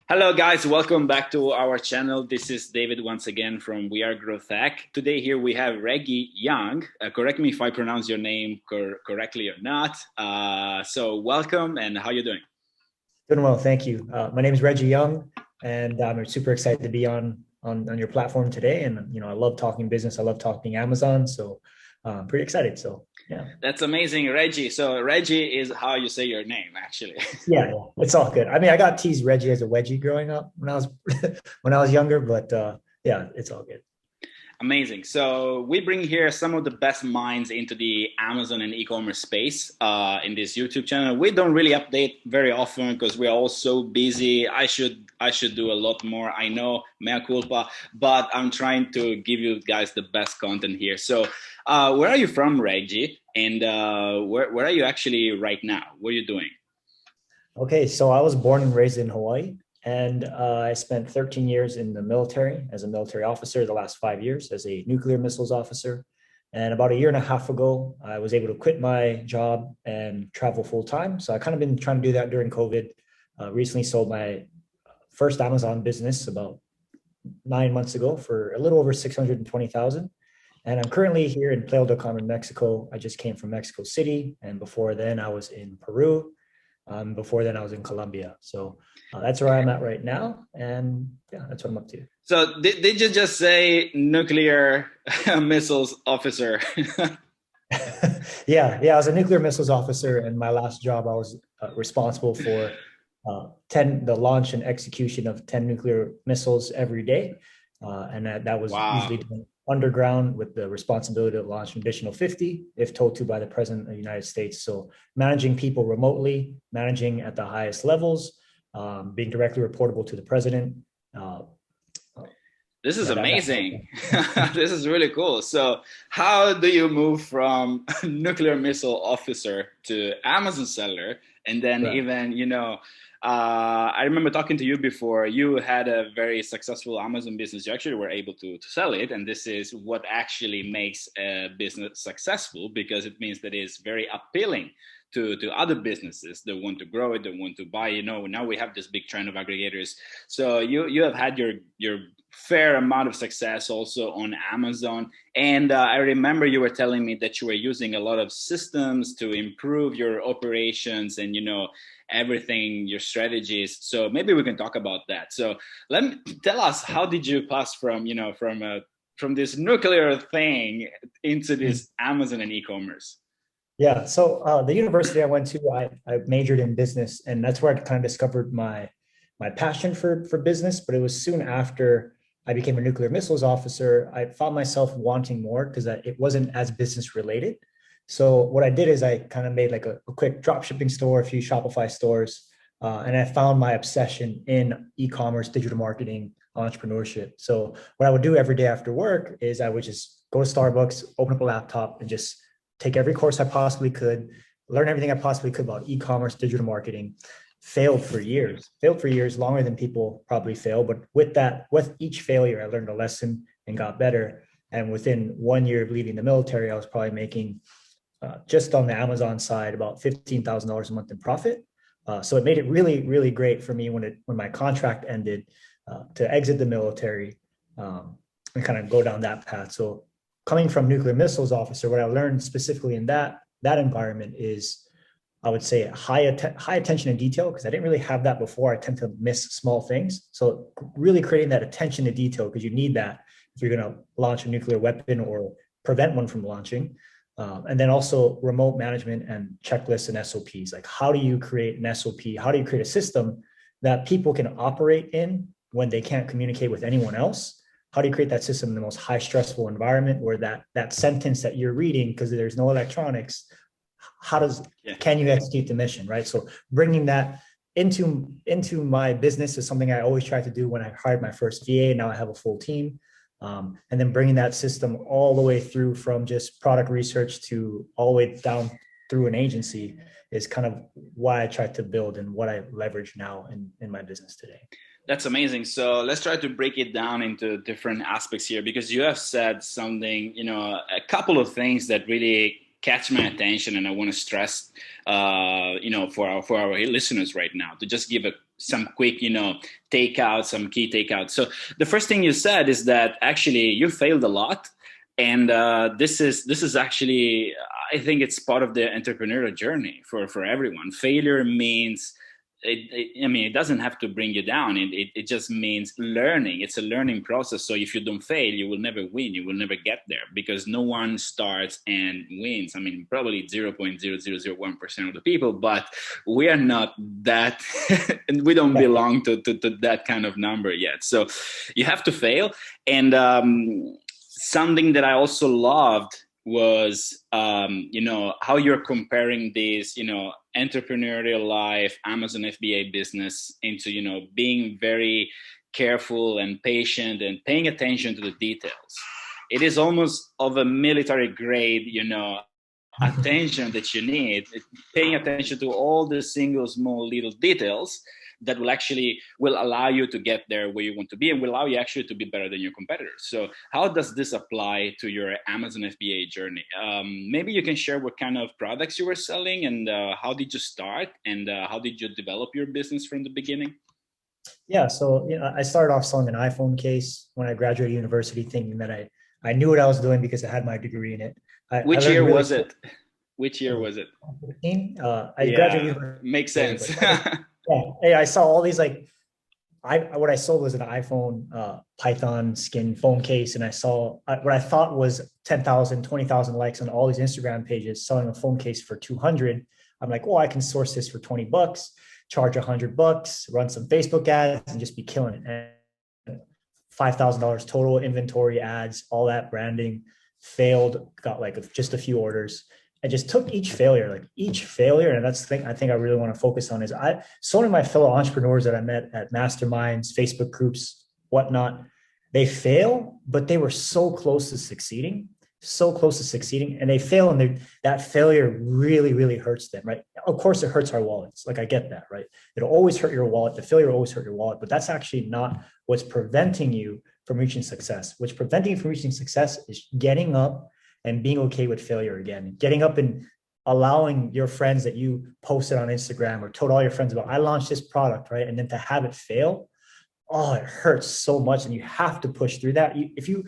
Hello guys, welcome back to our channel. This is David once again from WEAREGROWTHHACK. Today here we have Reggie Young. Correct me if I pronounce your name correctly or not. So welcome, and how you doing? Doing well, thank you. My name is Reggie Young, and I'm super excited to be on your platform today. And I love talking business. I love talking Amazon, so I'm pretty excited. So yeah, That's amazing, Reggie. So Reggie is how you say your name, actually. yeah, it's all good. I mean, I got teased Reggie as a wedgie growing up when I was when I was younger, but yeah, it's all good. Amazing. So we bring here some of the best minds into the Amazon and e-commerce space in this YouTube channel. We don't really update very often because we are all so busy. I should do a lot more. I know, mea culpa, but I'm trying to give you guys the best content here. So where are you from, Reggie? And where are you actually right now? What are you doing? Okay, so I was born and raised in Hawaii, and I spent 13 years in the military as a military officer, the last 5 years as a nuclear missiles officer. And about a year and a half ago, I was able to quit my job and travel full time. So I kind of been trying to do that during COVID. Recently sold my first Amazon business about 9 months ago for a little over 620,000. And I'm currently here in Playa del Carmen, Mexico. I just came from Mexico City, and before then I was in Peru. Before then, I was in Colombia. So that's where I'm at right now. And yeah, that's what I'm up to. So did you just say nuclear missiles officer? Yeah. I was a nuclear missiles officer. And my last job, I was responsible for 10, the launch and execution of 10 nuclear missiles every day. And that was Wow. usually done underground with the responsibility to launch an additional 50 if told to by the president of the United States. So managing people remotely, managing at the highest levels, being directly reportable to the president. Uh, This is yeah, amazing. This is really cool. So, how do you move from nuclear missile officer to Amazon seller? And then, right. even, I remember talking to you before, you had a very successful Amazon business. You actually were able to sell it. And this is what actually makes a business successful, because it means that it's very appealing to other businesses that want to grow it, that want to buy. Now we have this big trend of aggregators. So you have had your fair amount of success also on Amazon. And I remember you were telling me that you were using a lot of systems to improve your operations and, everything, your strategies. So maybe we can talk about that. So tell us, how did you pass from this nuclear thing into this Amazon and e-commerce? Yeah. So the university I went to, I majored in business, and that's where I kind of discovered my passion for business. But it was soon after I became a nuclear missiles officer, I found myself wanting more because it wasn't as business related. So what I did is I kind of made like a quick drop shipping store, a few Shopify stores, and I found my obsession in e-commerce, digital marketing, entrepreneurship. So what I would do every day after work is I would just go to Starbucks, open up a laptop, and just take every course I possibly could, learn everything I possibly could about e-commerce, digital marketing. Failed for years, longer than people probably fail. But with each failure, I learned a lesson and got better. And within 1 year of leaving the military, I was probably making just on the Amazon side about $15,000 a month in profit. So it made it really, really great for me when my contract ended to exit the military and kind of go down that path. So coming from nuclear missiles officer, what I learned specifically in that environment is, I would say, high attention to detail, because I didn't really have that before. I tend to miss small things. So really creating that attention to detail, because you need that if you're going to launch a nuclear weapon or prevent one from launching. And then also remote management and checklists and SOPs. Like, how do you create an SOP? How do you create a system that people can operate in when they can't communicate with anyone else? How do you create that system in the most high stressful environment where that sentence that you're reading, because there's no electronics, can you execute the mission, right? So bringing that into my business is something I always tried to do when I hired my first VA. Now I have a full team. And then bringing that system all the way through from just product research to all the way down through an agency is kind of why I tried to build and what I leverage now in my business today. That's amazing. So let's try to break it down into different aspects here, because you have said something, a couple of things that really catch my attention, and I want to stress, for our listeners right now, to just give some quick, takeouts, some key takeouts. So the first thing you said is that actually you failed a lot, and this is actually, I think it's part of the entrepreneurial journey for everyone. Failure means, it doesn't have to bring you down. It just means learning. It's a learning process. So if you don't fail, you will never win. You will never get there, because no one starts and wins. Probably 0.0001% of the people, but we are not that, and we don't belong to that kind of number yet. So you have to fail. And something that I also loved was, how you're comparing this, entrepreneurial life, Amazon FBA business into, being very careful and patient and paying attention to the details. It is almost of a military grade, attention that you need, paying attention to all the single small little details that will allow you to get there where you want to be, and will allow you actually to be better than your competitors. So how does this apply to your Amazon FBA journey? Maybe you can share what kind of products you were selling, and how did you start, and how did you develop your business from the beginning? Yeah, so I started off selling an iPhone case when I graduated university, thinking that I knew what I was doing because I had my degree in it. Which year was it? I graduated. Makes sense. I saw all these, what I sold was an iPhone Python skin phone case, and I saw what I thought was 10,000, 20,000 likes on all these Instagram pages selling a phone case for 200. I'm like, I can source this for $20, charge $100, run some Facebook ads, and just be killing it. And $5,000 total inventory, ads, all that branding. Failed, got just a few orders. I just took each failure, and that's the thing I think I really want to focus on is so many of my fellow entrepreneurs that I met at masterminds, Facebook groups, whatnot, they fail, but they were so close to succeeding, and they fail, and that failure really, really hurts them, right? Of course, it hurts our wallets. I get that, right? It'll always hurt your wallet. The failure will always hurt your wallet, but that's actually not what's preventing you from reaching success. What's preventing you from reaching success is getting up and being okay with failure again, getting up and allowing your friends that you posted on Instagram or told all your friends about, I launched this product, right? And then to have it fail, it hurts so much. And you have to push through that. If you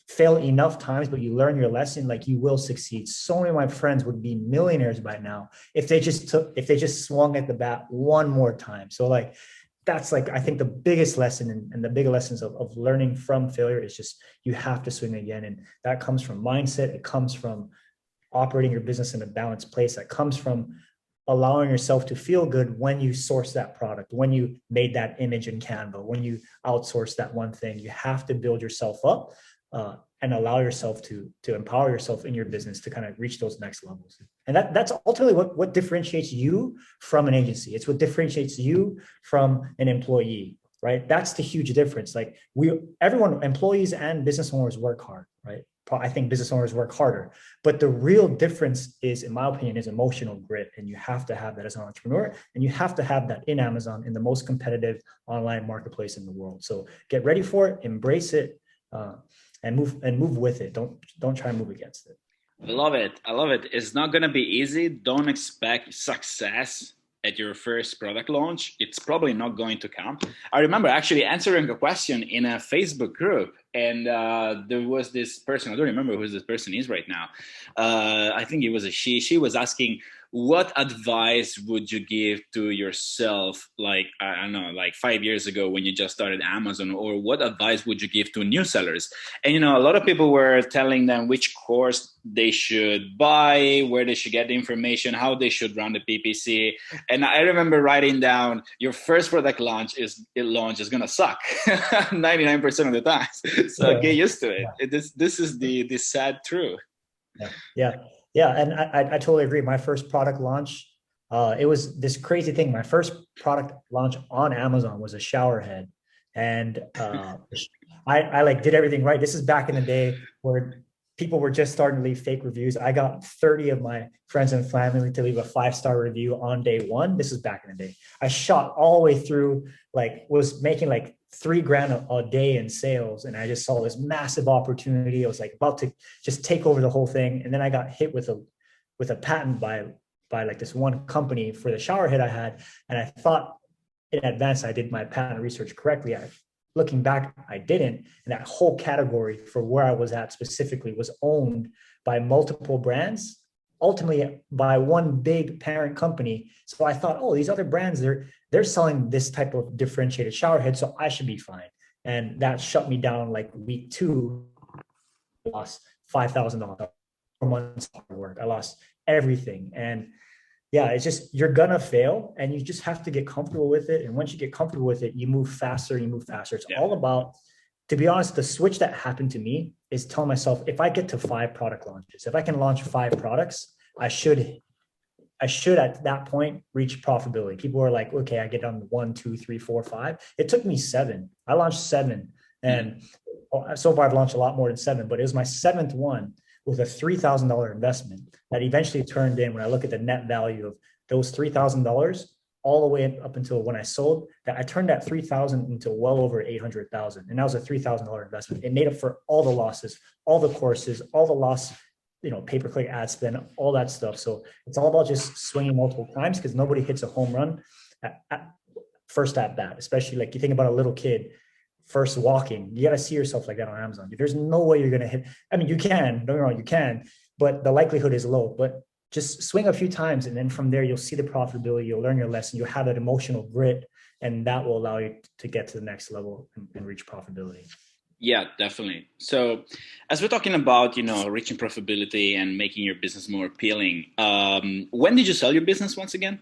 fail enough times, but you learn your lesson, you will succeed. So many of my friends would be millionaires by now if they just swung at the bat one more time. So that's I think the biggest lesson, and the big lessons of learning from failure is just, you have to swing again. And that comes from mindset. It comes from operating your business in a balanced place. That comes from allowing yourself to feel good when you source that product, when you made that image in Canva, when you outsource that one thing. You have to build yourself up and allow yourself to empower yourself in your business to kind of reach those next levels. And that's ultimately what differentiates you from an agency. It's what differentiates you from an employee, right? That's the huge difference. Everyone, employees and business owners work hard, right? I think business owners work harder, but the real difference is, in my opinion, is emotional grit. And you have to have that as an entrepreneur, and you have to have that in Amazon, in the most competitive online marketplace in the world. So get ready for it, embrace it, and move with it. Don't try and move against it. I love it. It's not going to be easy. Don't expect success at your first product launch. It's probably not going to come. I remember actually answering a question in a Facebook group, and there was this person, I don't remember who this person is right now. I think it was a she. She was asking, what advice would you give to yourself, I don't know, 5 years ago when you just started Amazon, or what advice would you give to new sellers? And, a lot of people were telling them which course they should buy, where they should get the information, how they should run the PPC. And I remember writing down, your first product launch is going to suck 99% of the time. So get used to it. Yeah. This is the sad truth. Yeah, and I totally agree. My first product launch, it was this crazy thing. My first product launch on Amazon was a shower head, and I did everything right. This is back in the day where people were just starting to leave fake reviews. I got 30 of my friends and family to leave a 5-star review on day one. This is back in the day. I shot all the way through, was making $3,000 a day in sales. And I just saw this massive opportunity. I was about to just take over the whole thing. And then I got hit with with a patent by like this one company for the shower head I had. And I thought in advance I did my patent research correctly. Looking back, I didn't. And that whole category for where I was at specifically was owned by multiple brands, ultimately by one big parent company. So I thought, oh, these other brands, they're selling this type of differentiated shower head, so I should be fine. And that shut me down like week 2. Lost $5,000, 4 months of hard work. I lost everything. And yeah, it's just, you're gonna fail and you just have to get comfortable with it. And once you get comfortable with it, you move faster. It's all about, to be honest, the switch that happened to me is telling myself, if I get to 5 product launches, if I can launch 5 products, I should at that point reach profitability. People are like, okay, I get on 1, 2, 3, 4, 5. It took me 7. I launched 7. And so far I've launched a lot more than 7, but it was my 7th one with a $3,000 investment that eventually turned in, when I look at the net value of those $3,000 all the way up until when I sold, that I turned that 3,000 into well over 800,000. And that was a $3,000 investment. It made up for all the losses, all the courses, all the loss, pay-per-click ad spend, all that stuff. So it's all about just swinging multiple times, because nobody hits a home run at first at bat, especially like you think about a little kid first walking. You got to see yourself like that on Amazon. There's no way you're going to hit. I mean, you can, don't get me wrong, you can, but the likelihood is low. But just swing a few times, and then from there, you'll see the profitability, you'll learn your lesson, you'll have that emotional grit, and that will allow you to get to the next level and reach profitability. Yeah, definitely. So as we're talking about, reaching profitability and making your business more appealing, when did you sell your business once again?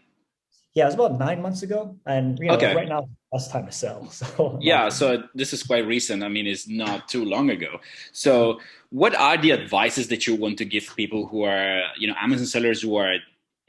Yeah, it was about 9 months ago. And Okay. right now, less time to sell. So yeah, so this is quite recent. I mean, it's not too long ago. So what are the advices that you want to give people who are, Amazon sellers who are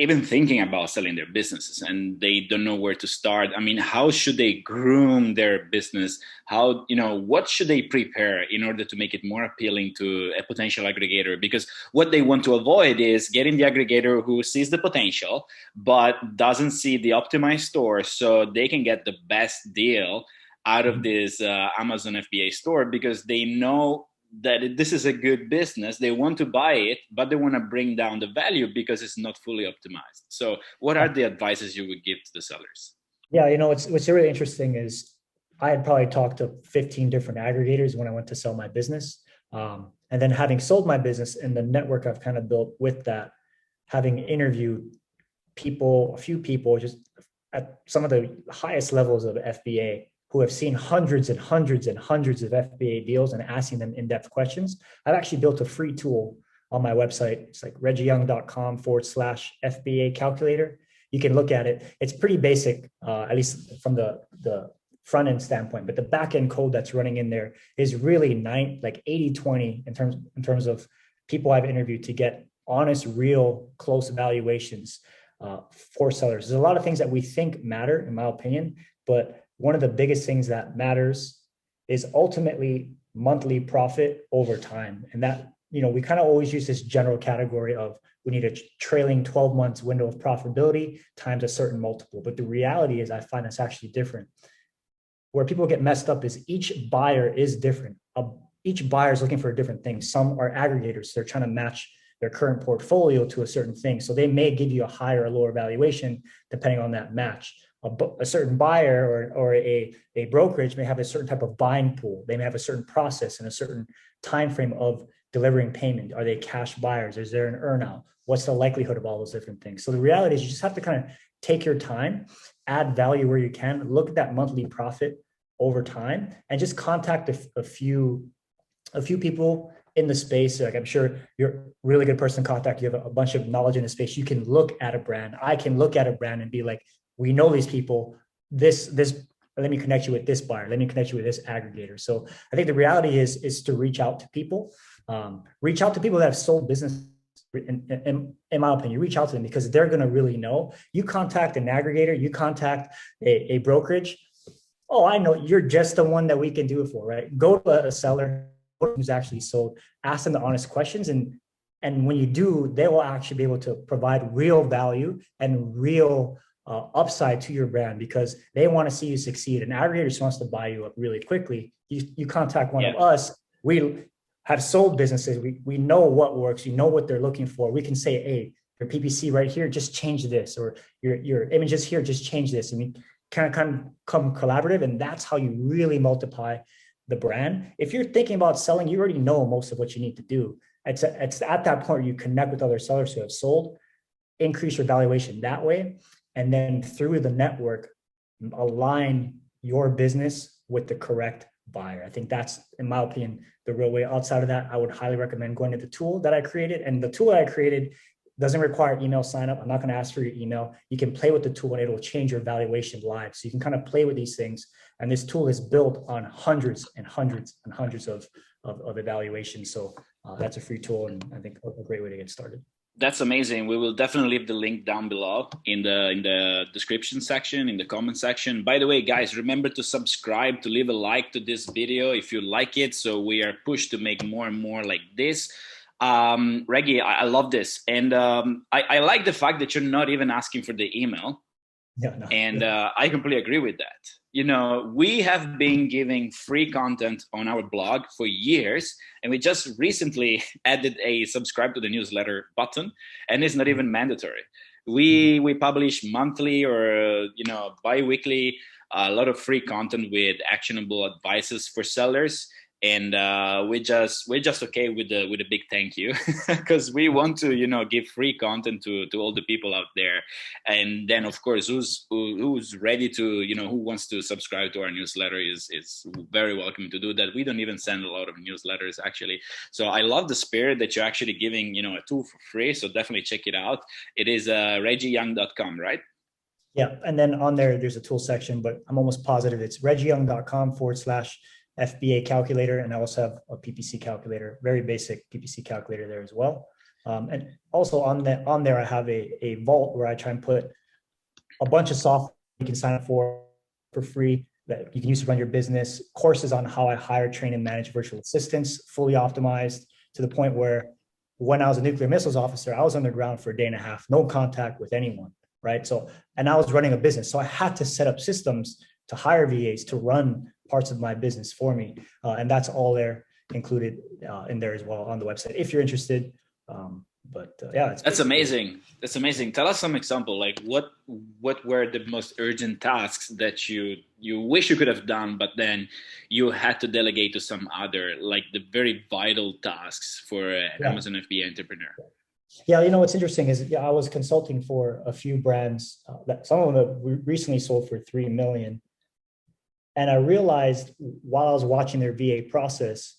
even thinking about selling their businesses and they don't know where to start? I mean, how should they groom their business? How, what should they prepare in order to make it more appealing to a potential aggregator? Because what they want to avoid is getting the aggregator who sees the potential, but doesn't see the optimized store so they can get the best deal out of this Amazon FBA store, because they know that this is a good business. They want to buy it, but they want to bring down the value because it's not fully optimized. So what are the advices you would give to the sellers? Yeah, what's really interesting is I had probably talked to 15 different aggregators when I went to sell my business. And then having sold my business and the network I've kind of built with that, having interviewed a few people just at some of the highest levels of FBA, who have seen hundreds and hundreds and hundreds of FBA deals and asking them in-depth questions. I've actually built a free tool on my website. It's like reggieyoung.com/FBA calculator. You can look at it. It's pretty basic, at least from the front end standpoint, but the back end code that's running in there is really 80-20 in terms of people I've interviewed to get honest, real, close evaluations for sellers. There's a lot of things that we think matter, in my opinion, but one of the biggest things that matters is ultimately monthly profit over time. And that, we kind of always use this general category of we need a trailing 12 months window of profitability times a certain multiple. But the reality is I find that's actually different. Where people get messed up is each buyer is different. Each buyer is looking for a different thing. Some are aggregators. They're trying to match their current portfolio to a certain thing. So they may give you a higher or lower valuation depending on that match. A certain buyer or a brokerage may have a certain type of buying pool. They may have a certain process and a certain time frame of delivering payment. Are they cash buyers? Is there an earnout? What's the likelihood of all those different things? So the reality is you just have to kind of take your time, add value where you can, look at that monthly profit over time, and just contact a few people in the space. Like I'm sure you're a really good person to contact. You have a bunch of knowledge in the space. You can look at a brand. I can look at a brand and be like, we know these people, this, let me connect you with this buyer. Let me connect you with this aggregator. So I think the reality is to reach out to people that have sold business. In my opinion, reach out to them because they're going to really know. You contact an aggregator, you contact a brokerage. Oh, I know you're just the one that we can do it for, right? Go to a seller who's actually sold, ask them the honest questions. And when you do, they will actually be able to provide real value and real upside to your brand because they want to see you succeed. An aggregator just wants to buy you up really quickly. You contact one of us. We have sold businesses. We know what works. You know what they're looking for. We can say, hey, your PPC right here, just change this, or your images here, just change this. I mean, kind of come collaborative, and that's how you really multiply the brand. If you're thinking about selling, you already know most of what you need to do. It's at that point you connect with other sellers who have sold, increase your valuation that way, and then through the network, align your business with the correct buyer. I think that's, in my opinion, the real way. Outside of that, I would highly recommend going to the tool that I created. And the tool that I created doesn't require email sign up. I'm not going to ask for your email. You can play with the tool and it'll change your valuation live. So you can kind of play with these things. And this tool is built on hundreds and hundreds and hundreds of evaluations. So that's a free tool, and I think a great way to get started. That's amazing. We will definitely leave the link down below in the description section, in the comment section. By the way, guys, remember to subscribe, to leave a like to this video if you like it, so we are pushed to make more and more like this. Reggie, I love this. And I like the fact that you're not even asking for the email. Yeah, no. And I completely agree with that. You know, we have been giving free content on our blog for years, and we just recently added a subscribe to the newsletter button, and it's not even mandatory. We publish monthly or bi-weekly a lot of free content with actionable advices for sellers. And we're just okay with the big thank you, because we want to give free content to all the people out there. And then of course who's ready to who wants to subscribe to our newsletter is very welcome to do that. We don't even send a lot of newsletters actually. So I love the spirit that you're actually giving a tool for free. So definitely check it out. It is reggieyoung.com, right? Yeah, and then on there's a tool section, but I'm almost positive it's reggieyoung.com/FBA calculator, and I also have a PPC calculator, very basic PPC calculator there as well. And also on there, I have a vault where I try and put a bunch of software you can sign up for free that you can use to run your business, courses on how I hire, train, and manage virtual assistants, fully optimized to the point where when I was a nuclear missiles officer, I was underground for a day and a half, no contact with anyone, right? So, and I was running a business. So I had to set up systems to hire VAs to run parts of my business for me. And that's all there included in there as well on the website, if you're interested. Yeah, that's amazing. That's amazing. Tell us some example, like what were the most urgent tasks that you wish you could have done, but then you had to delegate to some other, like the very vital tasks for an Amazon FBA entrepreneur? Yeah, what's interesting is I was consulting for a few brands that some of them we recently sold for $3 million. And I realized while I was watching their VA process,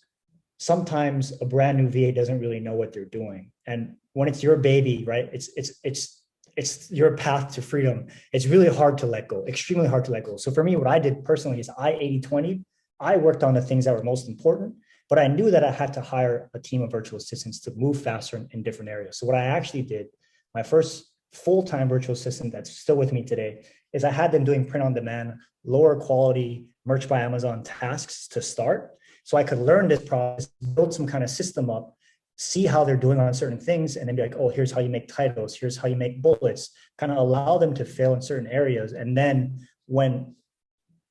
sometimes a brand new VA doesn't really know what they're doing. And when it's your baby, right, it's your path to freedom. It's really hard to let go, extremely hard to let go. So for me, what I did personally is I 80/20. I worked on the things that were most important, but I knew that I had to hire a team of virtual assistants to move faster in different areas. So what I actually did, my first full-time virtual assistant that's still with me today, is I had them doing print on demand, lower quality merch by Amazon tasks to start. So I could learn this process, build some kind of system up, see how they're doing on certain things, and then be like, oh, here's how you make titles, here's how you make bullets, kind of allow them to fail in certain areas. And then when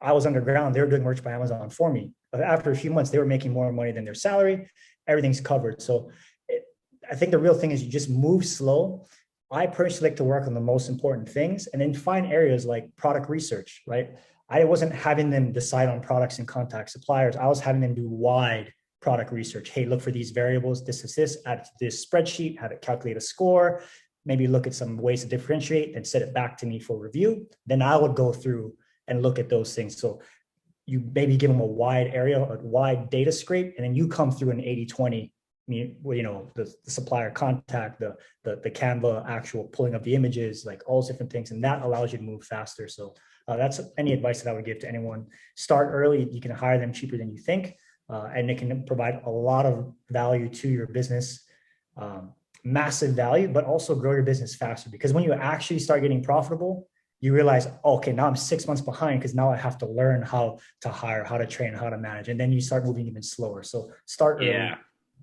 I was underground, they were doing merch by Amazon for me. But after a few months, they were making more money than their salary. Everything's covered. So I think the real thing is you just move slow. I personally like to work on the most important things and then find areas like product research, right? I wasn't having them decide on products and contact suppliers. I was having them do wide product research. Hey, look for these variables, this is this, add it to this spreadsheet, have it calculate a score, maybe look at some ways to differentiate and set it back to me for review. Then I would go through and look at those things. So you maybe give them a wide area, a wide data scrape, and then you come through an 80/20, the supplier contact, the Canva actual pulling up the images, like all those different things. And that allows you to move faster. So that's any advice that I would give to anyone. Start early. You can hire them cheaper than you think. And it can provide a lot of value to your business, massive value, but also grow your business faster. Because when you actually start getting profitable, you realize, okay, now I'm 6 months behind because now I have to learn how to hire, how to train, how to manage. And then you start moving even slower. So start early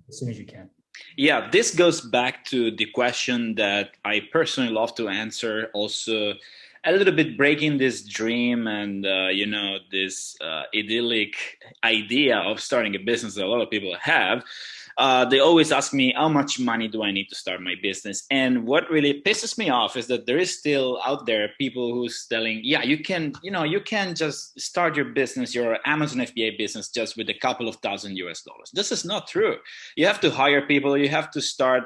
as soon as you can. Yeah, this goes back to the question that I personally love to answer also, a little bit breaking this dream and, this idyllic idea of starting a business that a lot of people have. they always ask me, how much money do I need to start my business? And what really pisses me off is that there is still out there people who's telling, yeah, you can just start your business, your Amazon FBA business, just with a couple of $1,000 US. This is not true. You have to hire people, you have to start,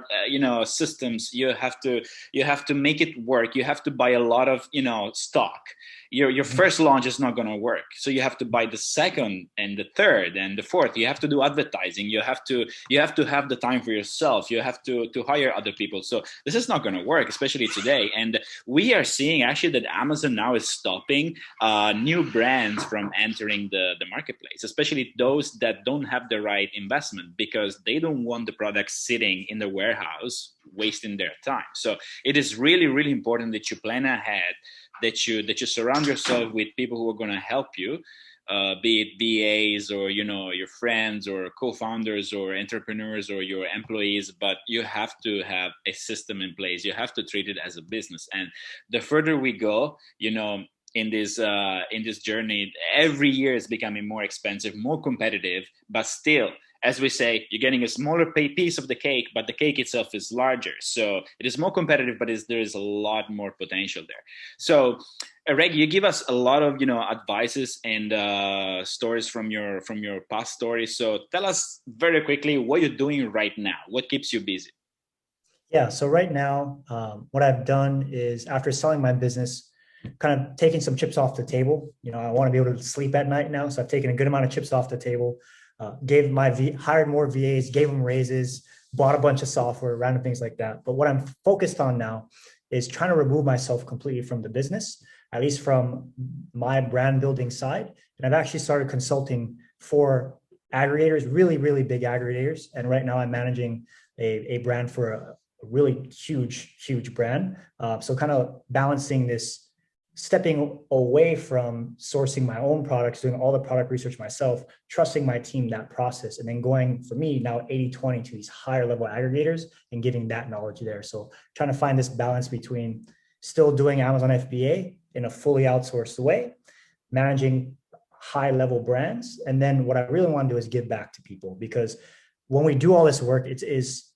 systems, you have to make it work. You have to buy a lot of, stock. Your first launch is not going to work. So you have to buy the second and the third and the fourth. You have to do advertising. You have to have the time for yourself. You have to hire other people. So this is not going to work, especially today. And we are seeing actually that Amazon now is stopping new brands from entering the marketplace, especially those that don't have the right investment, because they don't want the product sitting in the warehouse wasting their time. So it is really, really important that you plan ahead, that you surround yourself with people who are going to help you, be it VAs or your friends or co-founders or entrepreneurs or your employees. But you have to have a system in place. You have to treat it as a business. And the further we go, in this journey, every year is becoming more expensive, more competitive, but still, as we say, you're getting a smaller piece of the cake, but the cake itself is larger. So it is more competitive, but there is a lot more potential there. So, Reggie, you give us a lot of advices and stories from your past stories. So tell us very quickly what you're doing right now. What keeps you busy? Yeah. So right now, what I've done is, after selling my business, kind of taking some chips off the table. I want to be able to sleep at night now. So I've taken a good amount of chips off the table. Hired more VAs, gave them raises, bought a bunch of software, random things like that. But what I'm focused on now is trying to remove myself completely from the business, at least from my brand building side. And I've actually started consulting for aggregators, really, really big aggregators. And right now I'm managing a brand for a really huge brand. So kind of balancing this, stepping away from sourcing my own products, doing all the product research myself, trusting my team, that process, and then going, for me now, 80-20 to these higher level aggregators and giving that knowledge there. So trying to find this balance between still doing Amazon FBA in a fully outsourced way, managing high level brands. And then what I really want to do is give back to people, because when we do all this work, it is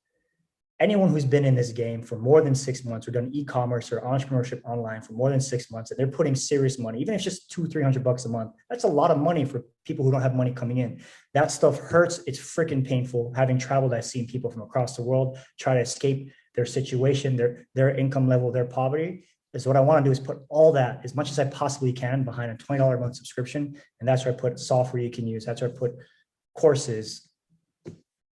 anyone who's been in this game for more than 6 months, or done e-commerce or entrepreneurship online for more than 6 months, and they're putting serious money, even if it's just $200-300 a month, that's a lot of money for people who don't have money coming in. That stuff hurts. It's freaking painful. Having traveled, I've seen people from across the world try to escape their situation, their income level, their poverty. So what I want to do is put all that, as much as I possibly can, behind a $20 a month subscription. And that's where I put software you can use. That's where I put courses,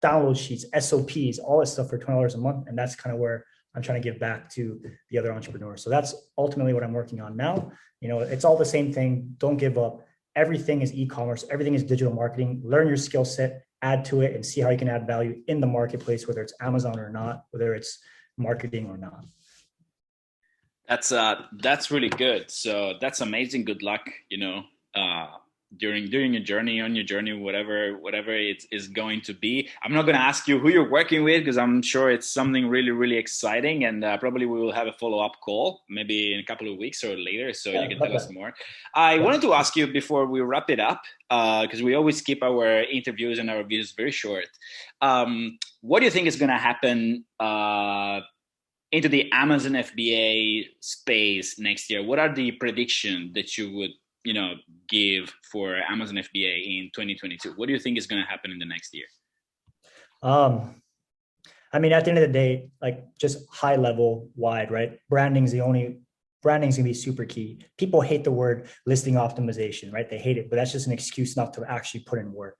download sheets, SOPs, all this stuff for $20 a month. And that's kind of where I'm trying to give back to the other entrepreneurs. So that's ultimately what I'm working on now. It's all the same thing. Don't give up. Everything is e-commerce. Everything is digital marketing. Learn your skill set, add to it, and see how you can add value in the marketplace, whether it's Amazon or not, whether it's marketing or not. That's really good. So that's amazing. Good luck, during your journey, on your journey, whatever it is going to be. I'm not going to ask you who you're working with, because I'm sure it's something really, really exciting, and probably we will have a follow-up call maybe in a couple of weeks or later, so you can tell us more. I wanted to ask you before we wrap it up, because we always keep our interviews and our videos very short. What do you think is going to happen into the Amazon FBA space next year? What are the predictions that you would give for Amazon FBA in 2022? What do you think is going to happen in the next year? At the end of the day, like, just high level, wide, right? Branding's gonna be super key. People hate the word listing optimization, right? They hate it, but that's just an excuse not to actually put in work.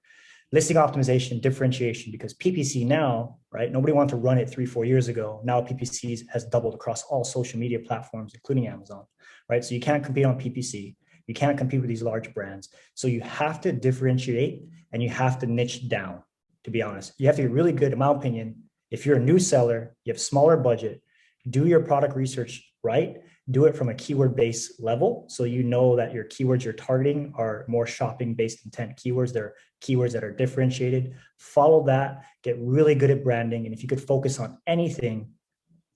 Listing optimization, differentiation, because PPC now, right? Nobody wanted to run it 3-4 years ago. Now PPC has doubled across all social media platforms, including Amazon, right? So you can't compete on PPC. You can't compete with these large brands. So you have to differentiate, and you have to niche down, to be honest. You have to be really good, in my opinion. If you're a new seller, you have smaller budget, do your product research right, do it from a keyword-based level. So you know that your keywords you're targeting are more shopping-based intent keywords. They're keywords that are differentiated. Follow that, get really good at branding. And if you could focus on anything,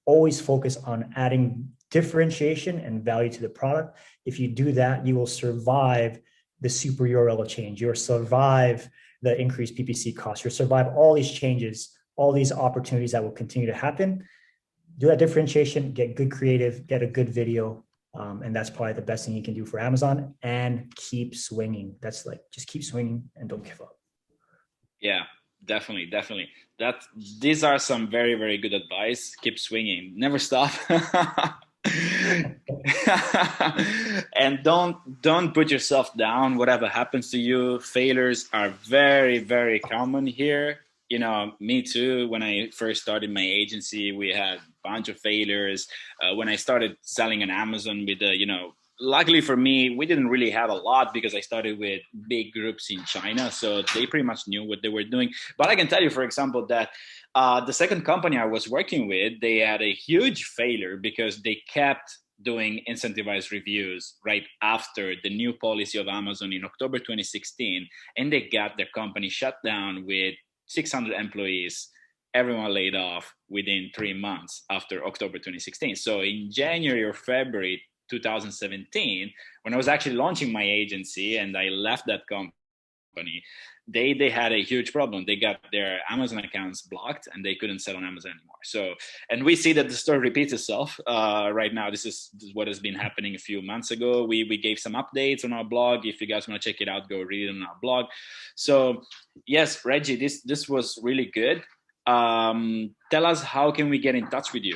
always focus on adding differentiation and value to the product. If you do that, you will survive the super URL change. You'll survive the increased PPC costs. You'll survive all these changes all these opportunities that will continue to happen. Do that differentiation, get good creative, get a good video. And that's probably the best thing you can do for Amazon, and keep swinging. That's like, just keep swinging and don't give up. Yeah, definitely, definitely. That these are some very, very good advice. Keep swinging, never stop. And don't put yourself down. Whatever happens to you, failures are very, very common here. You know, me too. When I first started my agency, we had a bunch of failures. When I started selling on Amazon with the, luckily for me, we didn't really have a lot because I started with big groups in China, so they pretty much knew what they were doing. But I can tell you, for example, that the second company I was working with, they had a huge failure because they kept doing incentivized reviews right after the new policy of Amazon in October 2016, and they got their company shut down with 600 employees, everyone laid off within 3 months after October 2016. So in January or February 2017, when I was actually launching my agency and I left that company, they had a huge problem. They got their Amazon accounts blocked and they couldn't sell on Amazon anymore. So, and we see that the story repeats itself right now. This is what has been happening a few months ago. We gave some updates on our blog. If you guys want to check it out, go read it on our blog. So yes, Reggie, this was really good. Tell us, how can we get in touch with you?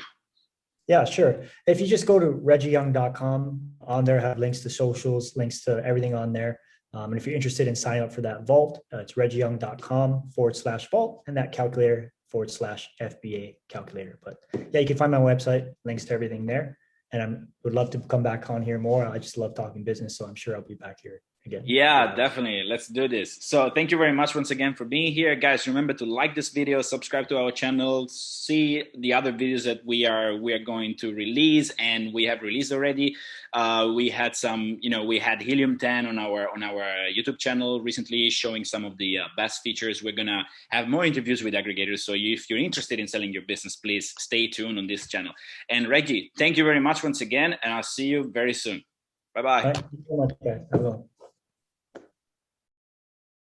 Yeah, sure. If you just go to reggieyoung.com, on there I have links to socials, links to everything on there. And if you're interested in signing up for that vault, it's reggieyoung.com/vault, and that calculator /FBA calculator. But yeah, you can find my website, links to everything there. And I would love to come back on here more. I just love talking business, so I'm sure I'll be back here again. Yeah, definitely. Let's do this. So thank you very much once again for being here. Guys, remember to like this video, subscribe to our channel, see the other videos that we are going to release, and we have released already. We had some, we had Helium 10 on our YouTube channel recently, showing some of the best features. We're gonna have more interviews with aggregators. So if you're interested in selling your business, please stay tuned on this channel. And Reggie, thank you very much once again, and I'll see you very soon. Bye-bye. Thank you so much, guys. Have a good one.